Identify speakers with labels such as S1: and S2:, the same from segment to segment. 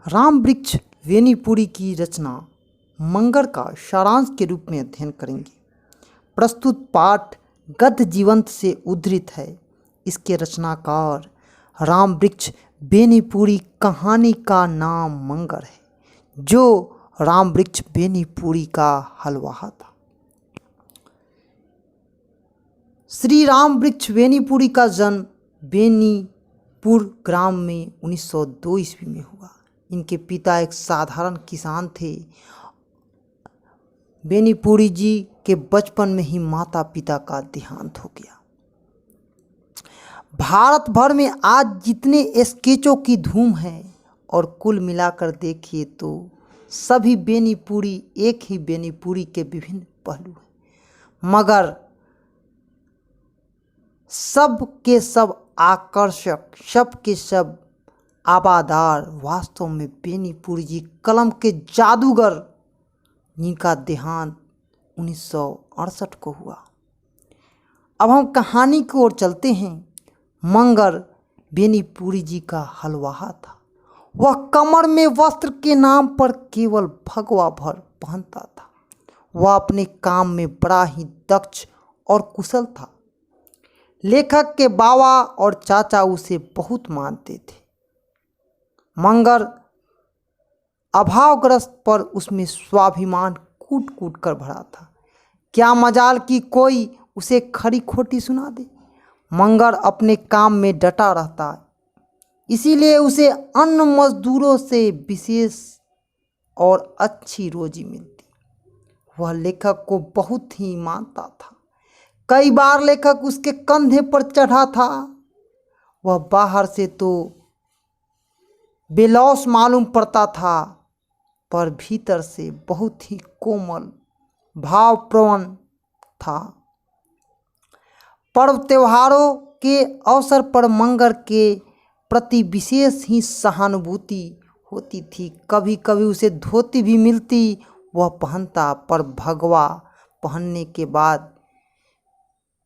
S1: राम वृक्ष वेनीपुरी की रचना मंगर का सारांश के रूप में अध्ययन करेंगे। प्रस्तुत पाठ गद्य जीवंत से उद्धृत है। इसके रचनाकार राम वृक्ष बेनीपुरी। कहानी का नाम मंगर है, जो राम वृक्ष बेनीपुरी का हलवाहा था। श्री राम वृक्ष बेनीपुरी का जन्म बेनीपुर ग्राम में 1902 ईस्वी में हुआ। इनके पिता एक साधारण किसान थे। बेनीपुरी जी के बचपन में ही माता पिता का देहांत हो गया। भारत भर में आज जितने स्केचों की धूम है और कुल मिलाकर देखिए तो सभी बेनीपुरी एक ही बेनीपुरी के विभिन्न पहलू हैं, मगर सब के सब आकर्षक, सब के सब आबादार वास्तव में बेनीपुरी जी कलम के जादूगर, जिनका देहांत 1968 को हुआ। अब हम कहानी की ओर चलते हैं। मंगर बेनीपुरी जी का हलवाहा था। वह कमर में वस्त्र के नाम पर केवल भगवा भर पहनता था। वह अपने काम में बड़ा ही दक्ष और कुशल था। लेखक के बाबा और चाचा उसे बहुत मानते थे। मंगर अभावग्रस्त पर उसमें स्वाभिमान कूट कूट कर भरा था। क्या मजाल कि कोई उसे खरी खोटी सुना दे। मंगर अपने काम में डटा रहता, इसीलिए उसे अन्य मजदूरों से विशेष और अच्छी रोजी मिलती। वह लेखक को बहुत ही मानता था। कई बार लेखक उसके कंधे पर चढ़ा था। वह बाहर से तो बेलौस मालूम पड़ता था, पर भीतर से बहुत ही कोमल भावप्रवण था। पर्व त्योहारों के अवसर पर मंगर के प्रति विशेष ही सहानुभूति होती थी। कभी कभी उसे धोती भी मिलती, वह पहनता, पर भगवा पहनने के बाद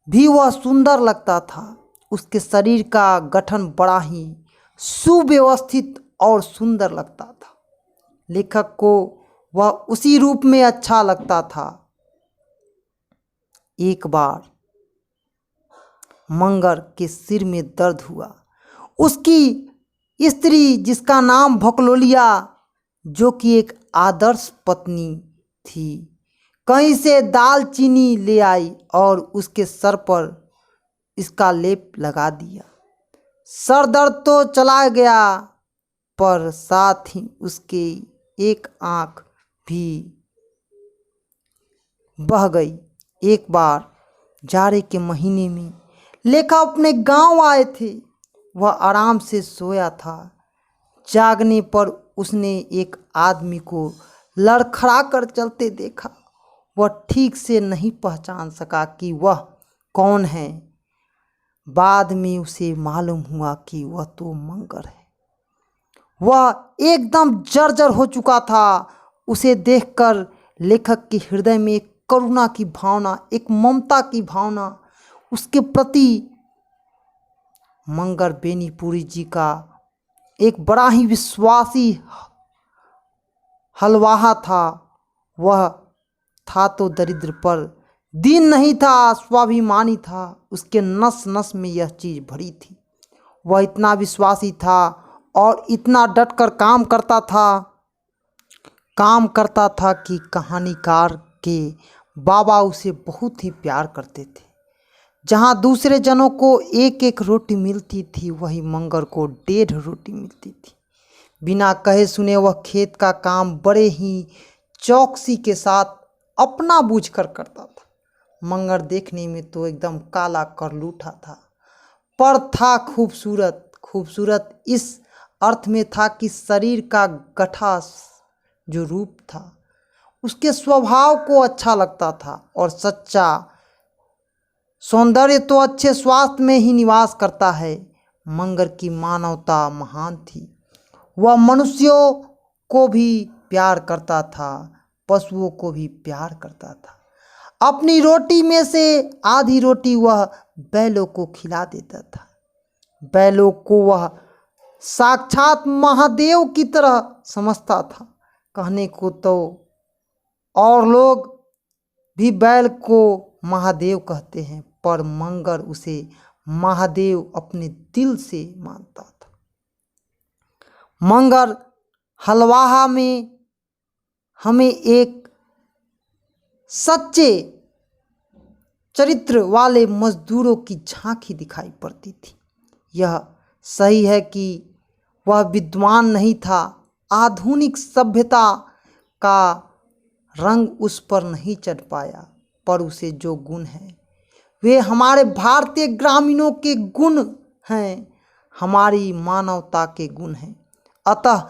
S1: भी वह सुंदर लगता था। उसके शरीर का गठन बड़ा ही सुव्यवस्थित और सुंदर लगता था। लेखक को वह उसी रूप में अच्छा लगता था। एक बार मंगर के सिर में दर्द हुआ। उसकी स्त्री, जिसका नाम भकलोलिया, जो कि एक आदर्श पत्नी थी, कहीं से दालचीनी ले आई और उसके सर पर इसका लेप लगा दिया। सर दर्द तो चला गया, पर साथ ही उसके एक आंख भी बह गई। एक बार जाड़े के महीने में लेखक अपने गांव आए थे। वह आराम से सोया था। जागने पर उसने एक आदमी को लड़खड़ा कर चलते देखा। वह ठीक से नहीं पहचान सका कि वह कौन है। बाद में उसे मालूम हुआ कि वह तो मंगर है। वह एकदम जर्जर हो चुका था। उसे देखकर लेखक के हृदय में एक करुणा की भावना, एक ममता की भावना उसके प्रति। मंगर बेनीपुरी जी का एक बड़ा ही विश्वासी हलवाहा था। वह था तो दरिद्र, पर दीन नहीं था, स्वाभिमानी था। उसके नस नस में यह चीज़ भरी थी। वह इतना विश्वासी था और इतना डटकर काम करता था कि कहानीकार के बाबा उसे बहुत ही प्यार करते थे। जहाँ दूसरे जनों को एक एक रोटी मिलती थी, वही मंगर को 1.5 रोटी मिलती थी। बिना कहे सुने वह खेत का काम बड़े ही चौकसी के साथ अपना बूझकर करता था। मंगर देखने में तो एकदम काला करलूठा था, पर था खूबसूरत। खूबसूरत इस अर्थ में था कि शरीर का गठा जो रूप था, उसके स्वभाव को अच्छा लगता था। और सच्चा सौंदर्य तो अच्छे स्वास्थ्य में ही निवास करता है। मंगर की मानवता महान थी। वह मनुष्यों को भी प्यार करता था, पशुओं को भी प्यार करता था। अपनी रोटी में से आधी रोटी वह बैलों को खिला देता था। बैलों को वह साक्षात महादेव की तरह समझता था। कहने को तो और लोग भी बैल को महादेव कहते हैं, पर मंगर उसे महादेव अपने दिल से मानता था। मंगर हलवाहा में हमें एक सच्चे चरित्र वाले मजदूरों की झांकी दिखाई पड़ती थी। यह सही है कि वह विद्वान नहीं था, आधुनिक सभ्यता का रंग उस पर नहीं चढ़ पाया, पर उसे जो गुण हैं वे हमारे भारतीय ग्रामीणों के गुण हैं, हमारी मानवता के गुण हैं। अतः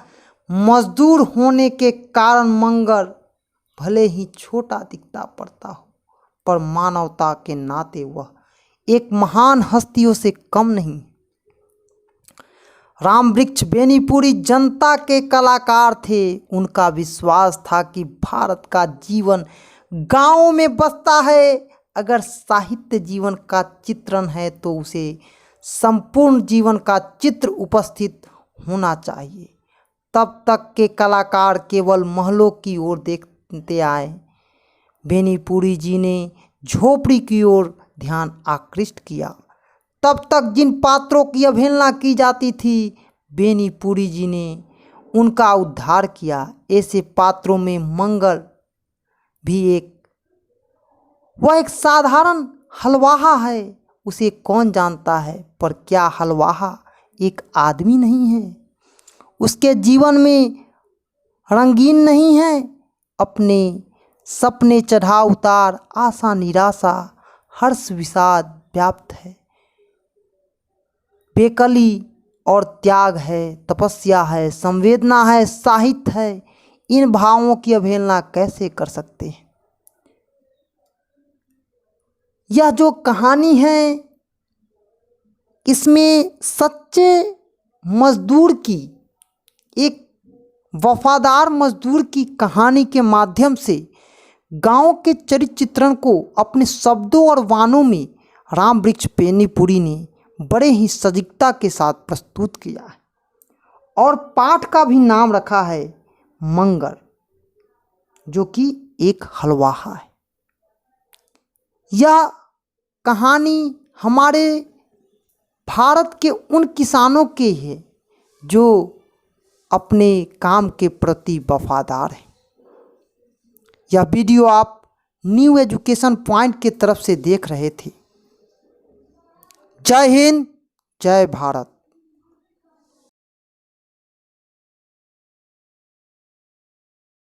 S1: मजदूर होने के कारण मंगर भले ही छोटा दिखता पड़ता हो, पर मानवता के नाते वह एक महान हस्तियों से कम नहीं। रामवृक्ष बेनीपुरी जनता के कलाकार थे। उनका विश्वास था कि भारत का जीवन गांवों में बसता है। अगर साहित्य जीवन का चित्रण है तो उसे संपूर्ण जीवन का चित्र उपस्थित होना चाहिए। तब तक के कलाकार केवल महलों की ओर देखते आए। बेनीपुरी जी ने झोपड़ी की ओर ध्यान आकृष्ट किया। तब तक जिन पात्रों की अवहेलना की जाती थी, बेनीपुरी जी ने उनका उद्धार किया। ऐसे पात्रों में मंगल भी वह एक साधारण हलवाहा है। उसे कौन जानता है, पर क्या हलवाहा एक आदमी नहीं है? उसके जीवन में रंगीन नहीं है। अपने सपने चढ़ाव उतार, आशा निराशा, हर्ष विषाद व्याप्त है। बेकली और त्याग है, तपस्या है, संवेदना है, साहित्य है। इन भावों की अवहेलना कैसे कर सकते हैं? यह जो कहानी है, इसमें सच्चे मजदूर की, एक वफादार मजदूर की कहानी के माध्यम से गांव के चरित्र चित्रण को अपने शब्दों और वाणों में रामवृक्ष बेनीपुरी ने बड़े ही सजगता के साथ प्रस्तुत किया है। और पाठ का भी नाम रखा है मंगर, जो कि एक हलवाहा है। यह कहानी हमारे भारत के उन किसानों के है जो अपने काम के प्रति वफादार हैं। यह वीडियो आप न्यू एजुकेशन पॉइंट की तरफ से देख रहे थे। जय हिंद, जय भारत।